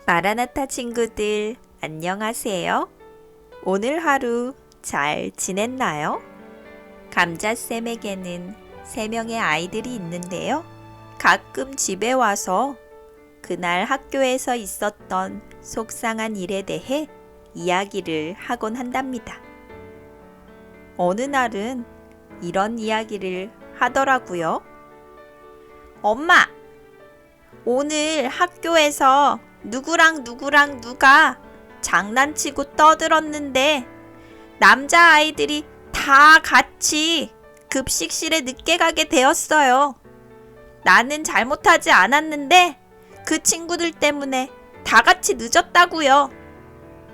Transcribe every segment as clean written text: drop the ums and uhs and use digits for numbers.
마라나타 친구들, 안녕하세요. 오늘 하루 잘 지냈나요? 감자쌤에게는 3명의 아이들이 있는데요. 가끔 집에 와서 그날 학교에서 있었던 속상한 일에 대해 이야기를 하곤 한답니다. 어느 날은 이런 이야기를 하더라고요. 엄마, 오늘 학교에서 누구랑 누가 장난치고 떠들었는데 남자아이들이 다 같이 급식실에 늦게 가게 되었어요. 나는 잘못하지 않았는데 그 친구들 때문에 다 같이 늦었다고요.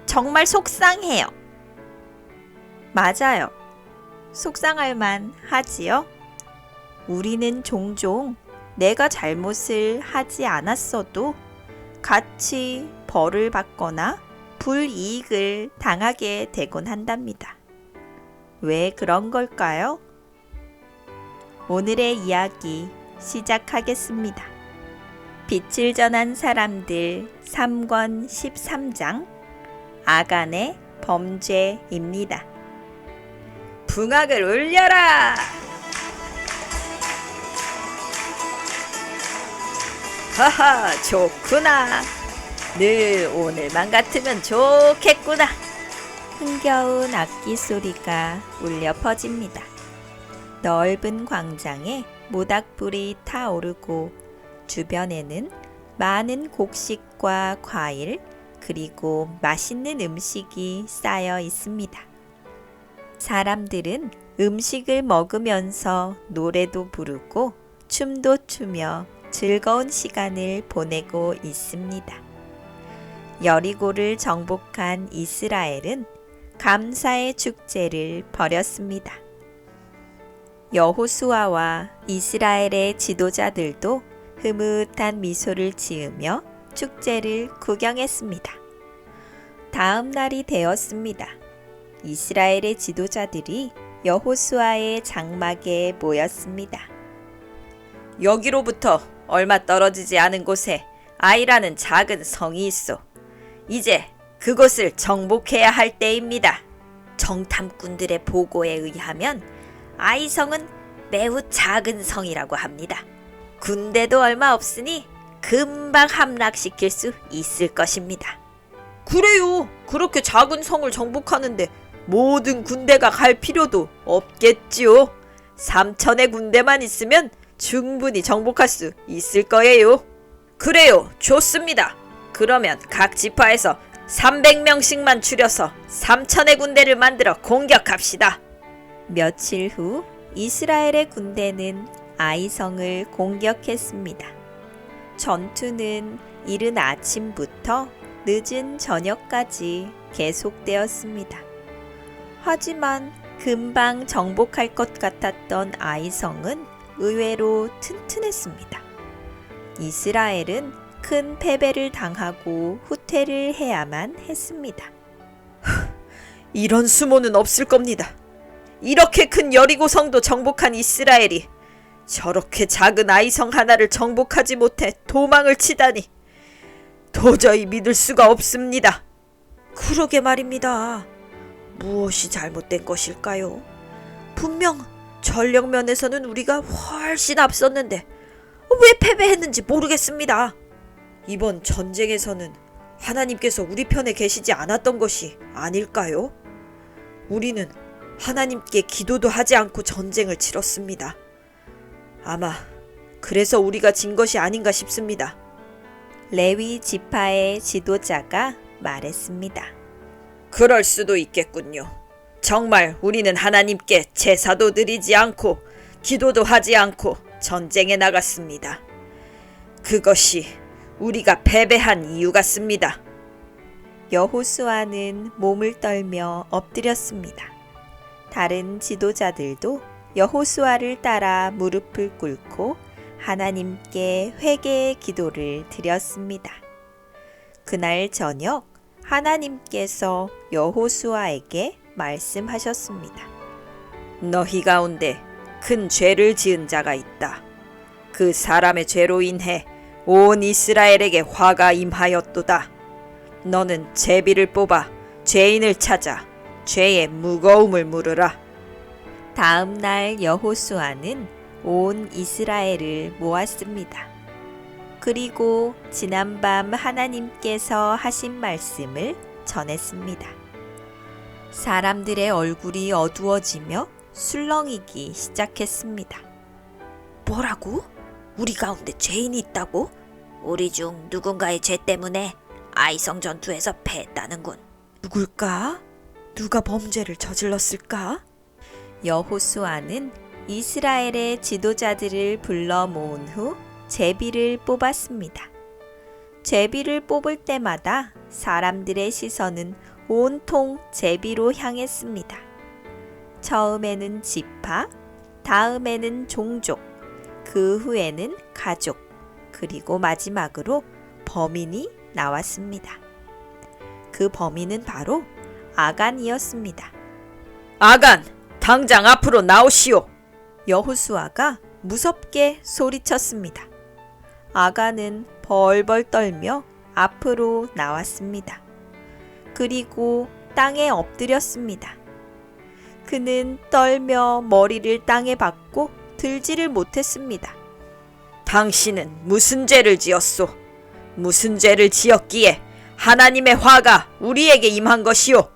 정말 속상해요. 맞아요. 속상할 만 하지요. 우리는 종종 내가 잘못을 하지 않았어도 같이 벌을 받거나 불이익을 당하게 되곤 한답니다. 왜 그런 걸까요? 오늘의 이야기 시작하겠습니다. 빛을 전한 사람들 3권 13장 아간의 범죄입니다. 붕악을 울려라! 하하, 좋구나. 늘 오늘만 같으면 좋겠구나. 흥겨운 악기 소리가 울려 퍼집니다. 넓은 광장에 모닥불이 타오르고 주변에는 많은 곡식과 과일 그리고 맛있는 음식이 쌓여 있습니다. 사람들은 음식을 먹으면서 노래도 부르고 춤도 추며 즐거운 시간을 보내고 있습니다. 여리고를 정복한 이스라엘은 감사의 축제를 벌였습니다. 여호수아와 이스라엘의 지도자들도 흐뭇한 미소를 지으며 축제를 구경했습니다. 다음 날이 되었습니다. 이스라엘의 지도자들이 여호수아의 장막에 모였습니다. 여기로부터 얼마 떨어지지 않은 곳에 아이라는 작은 성이 있어. 이제 그곳을 정복해야 할 때입니다. 정탐꾼들의 보고에 의하면 아이성은 매우 작은 성이라고 합니다. 군대도 얼마 없으니 금방 함락시킬 수 있을 것입니다. 그래요. 그렇게 작은 성을 정복하는데 모든 군대가 갈 필요도 없겠지요. 3천의 군대만 있으면 충분히 정복할 수 있을 거예요. 그래요. 좋습니다. 그러면 각 지파에서 300명씩만 추려서 3천의 군대를 만들어 공격합시다. 며칠 후 이스라엘의 군대는 아이성을 공격했습니다. 전투는 이른 아침부터 늦은 저녁까지 계속되었습니다. 하지만 금방 정복할 것 같았던 아이성은 의외로 튼튼했습니다. 이스라엘은 큰 패배를 당하고 후퇴를 해야만 했습니다. 이런 수모는 없을 겁니다. 이렇게 큰 여리고 성도 정복한 이스라엘이 저렇게 작은 아이성 하나를 정복하지 못해 도망을 치다니 도저히 믿을 수가 없습니다. 그러게 말입니다. 무엇이 잘못된 것일까요? 분명 전력 면에서는 우리가 훨씬 앞섰는데 왜 패배했는지 모르겠습니다. 이번 전쟁에서는 하나님께서 우리 편에 계시지 않았던 것이 아닐까요? 우리는 하나님께 기도도 하지 않고 전쟁을 치렀습니다. 아마 그래서 우리가 진 것이 아닌가 싶습니다. 레위 지파의 지도자가 말했습니다. 그럴 수도 있겠군요. 정말 우리는 하나님께 제사도 드리지 않고 기도도 하지 않고 전쟁에 나갔습니다. 그것이 우리가 패배한 이유 같습니다. 여호수아는 몸을 떨며 엎드렸습니다. 다른 지도자들도 여호수아를 따라 무릎을 꿇고 하나님께 회개의 기도를 드렸습니다. 그날 저녁 하나님께서 여호수아에게 말씀하셨습니다. 너희 가운데 큰 죄를 지은 자가 있다. 그 사람의 죄로 인해 온 이스라엘에게 화가 임하였도다. 너는 제비를 뽑아 죄인을 찾아 죄의 무거움을 물으라. 다음 날 여호수아는 온 이스라엘을 모았습니다. 그리고 지난밤 하나님께서 하신 말씀을 전했습니다. 사람들의 얼굴이 어두워지며 술렁이기 시작했습니다. 뭐라고? 우리 가운데 죄인이 있다고? 우리 중 누군가의 죄 때문에 아이성 전투에서 패했다는군. 누굴까? 누가 범죄를 저질렀을까? 여호수아는 이스라엘의 지도자들을 불러 모은 후 제비를 뽑았습니다. 제비를 뽑을 때마다 사람들의 시선은 온통 제비로 향했습니다. 처음에는 지파, 다음에는 종족, 그 후에는 가족, 그리고 마지막으로 범인이 나왔습니다. 그 범인은 바로 아간이었습니다. 아간, 당장 앞으로 나오시오. 여호수아가 무섭게 소리쳤습니다. 아간은 벌벌 떨며 앞으로 나왔습니다. 그리고 땅에 엎드렸습니다. 그는 떨며 머리를 땅에 박고 들지를 못했습니다. 당신은 무슨 죄를 지었소? 무슨 죄를 지었기에 하나님의 화가 우리에게 임한 것이오?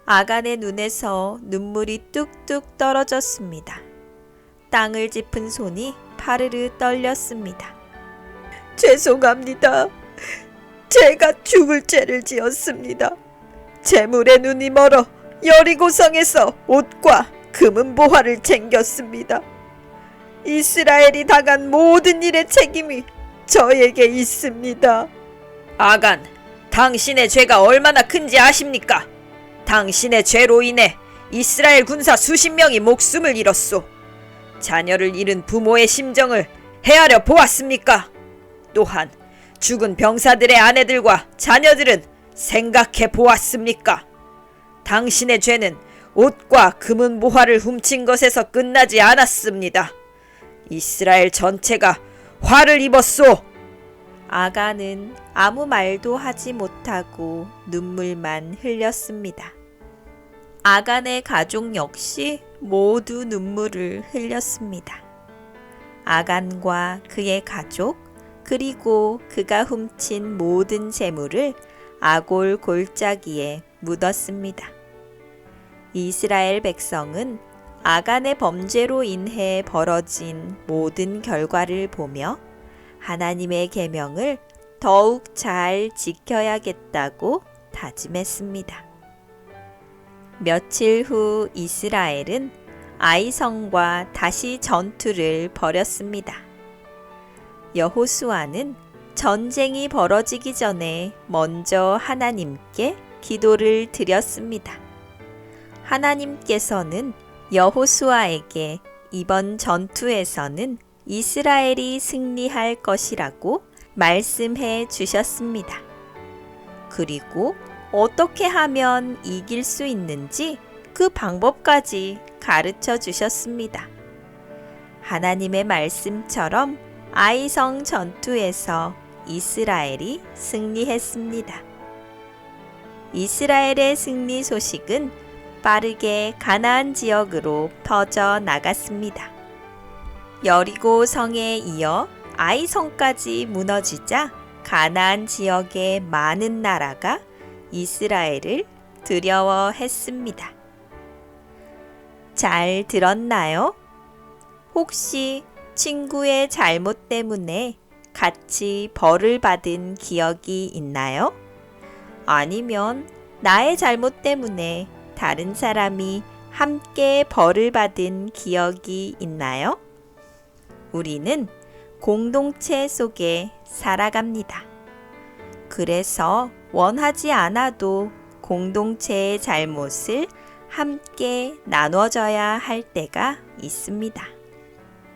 아간의 눈에서 눈물이 뚝뚝 떨어졌습니다. 땅을 짚은 손이 파르르 떨렸습니다. 죄송합니다. 제가 죽을 죄를 지었습니다. 재물에 눈이 멀어 여리고성에서 옷과 금은 보화를 챙겼습니다. 이스라엘이 당한 모든 일의 책임이 저에게 있습니다. 아간, 당신의 죄가 얼마나 큰지 아십니까? 당신의 죄로 인해 이스라엘 군사 수십 명이 목숨을 잃었소. 자녀를 잃은 부모의 심정을 헤아려 보았습니까? 또한 죽은 병사들의 아내들과 자녀들은 생각해 보았습니까? 당신의 죄는 옷과 금은 보화를 훔친 것에서 끝나지 않았습니다. 이스라엘 전체가 화를 입었소. 아간은 아무 말도 하지 못하고 눈물만 흘렸습니다. 아간의 가족 역시 모두 눈물을 흘렸습니다. 아간과 그의 가족, 그리고 그가 훔친 모든 재물을 아골 골짜기에 묻었습니다. 이스라엘 백성은 아간의 범죄로 인해 벌어진 모든 결과를 보며 하나님의 계명을 더욱 잘 지켜야겠다고 다짐했습니다. 며칠 후 이스라엘은 아이성과 다시 전투를 벌였습니다. 여호수아는 전쟁이 벌어지기 전에 먼저 하나님께 기도를 드렸습니다. 하나님께서는 여호수아에게 이번 전투에서는 이스라엘이 승리할 것이라고 말씀해 주셨습니다. 그리고 어떻게 하면 이길 수 있는지 그 방법까지 가르쳐 주셨습니다. 하나님의 말씀처럼 아이성 전투에서 이스라엘이 승리했습니다. 이스라엘의 승리 소식은 빠르게 가나안 지역으로 퍼져 나갔습니다. 여리고 성에 이어 아이성까지 무너지자 가나안 지역의 많은 나라가 이스라엘을 두려워했습니다. 잘 들었나요? 혹시 친구의 잘못 때문에 같이 벌을 받은 기억이 있나요? 아니면 나의 잘못 때문에 다른 사람이 함께 벌을 받은 기억이 있나요? 우리는 공동체 속에 살아갑니다. 그래서 원하지 않아도 공동체의 잘못을 함께 나눠져야 할 때가 있습니다.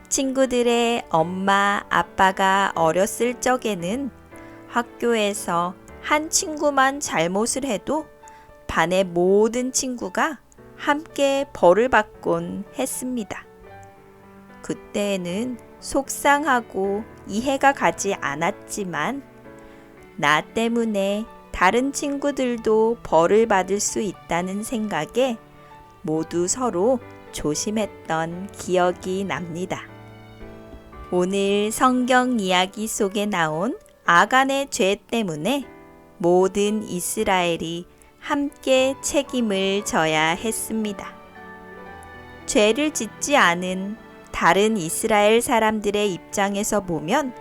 친구들의 엄마, 아빠가 어렸을 적에는 학교에서 한 친구만 잘못을 해도 반의 모든 친구가 함께 벌을 받곤 했습니다. 그때에는 속상하고 이해가 가지 않았지만 나 때문에 다른 친구들도 벌을 받을 수 있다는 생각에 모두 서로 조심했던 기억이 납니다. 오늘 성경 이야기 속에 나온 아간의 죄 때문에 모든 이스라엘이 함께 책임을 져야 했습니다. 죄를 짓지 않은 다른 이스라엘 사람들의 입장에서 보면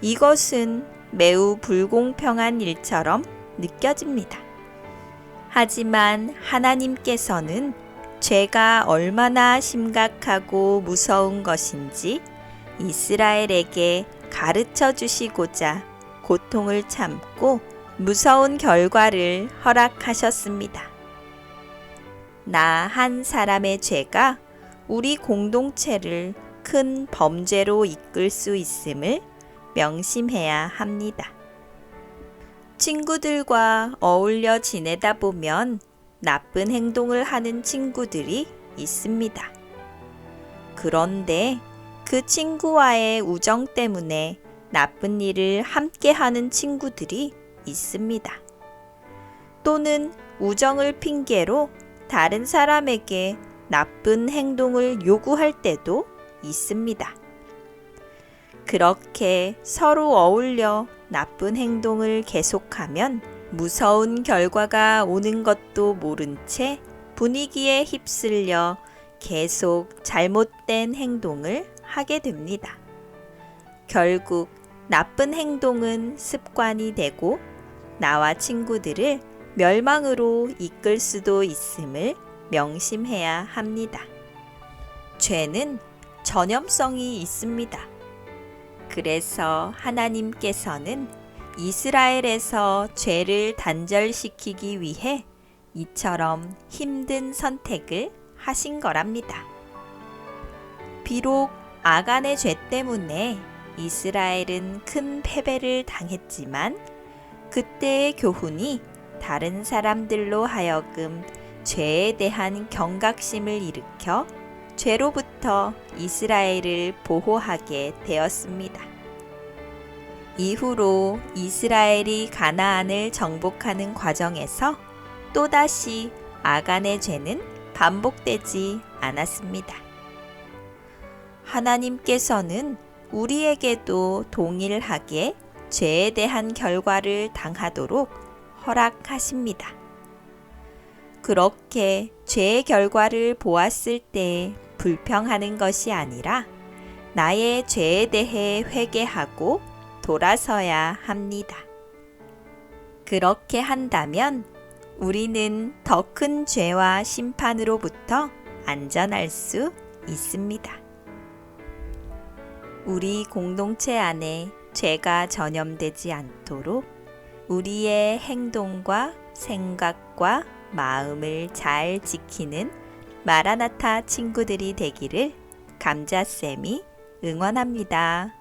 이것은 매우 불공평한 일처럼 느껴집니다. 하지만 하나님께서는 죄가 얼마나 심각하고 무서운 것인지 이스라엘에게 가르쳐 주시고자 고통을 참고 무서운 결과를 허락하셨습니다. 나 한 사람의 죄가 우리 공동체를 큰 범죄로 이끌 수 있음을 명심해야 합니다. 친구들과 어울려 지내다 보면 나쁜 행동을 하는 친구들이 있습니다. 그런데 그 친구와의 우정 때문에 나쁜 일을 함께 하는 친구들이 있습니다. 또는 우정을 핑계로 다른 사람에게 나쁜 행동을 요구할 때도 있습니다. 그렇게 서로 어울려 나쁜 행동을 계속하면 무서운 결과가 오는 것도 모른 채 분위기에 휩쓸려 계속 잘못된 행동을 하게 됩니다. 결국 나쁜 행동은 습관이 되고 나와 친구들을 멸망으로 이끌 수도 있음을 명심해야 합니다. 죄는 전염성이 있습니다. 그래서 하나님께서는 이스라엘에서 죄를 단절시키기 위해 이처럼 힘든 선택을 하신 거랍니다. 비록 아간의 죄 때문에 이스라엘은 큰 패배를 당했지만 그때의 교훈이 다른 사람들로 하여금 죄에 대한 경각심을 일으켜 죄로부터 이스라엘을 보호하게 되었습니다. 이후로 이스라엘이 가나안을 정복하는 과정에서 또다시 아간의 죄는 반복되지 않았습니다. 하나님께서는 우리에게도 동일하게 죄에 대한 결과를 당하도록 허락하십니다. 그렇게 죄의 결과를 보았을 때 불평하는 것이 아니라 나의 죄에 대해 회개하고 돌아서야 합니다. 그렇게 한다면 우리는 더 큰 죄와 심판으로부터 안전할 수 있습니다. 우리 공동체 안에 죄가 전염되지 않도록 우리의 행동과 생각과 마음을 잘 지키는 마라나타 친구들이 되기를 감자쌤이 응원합니다.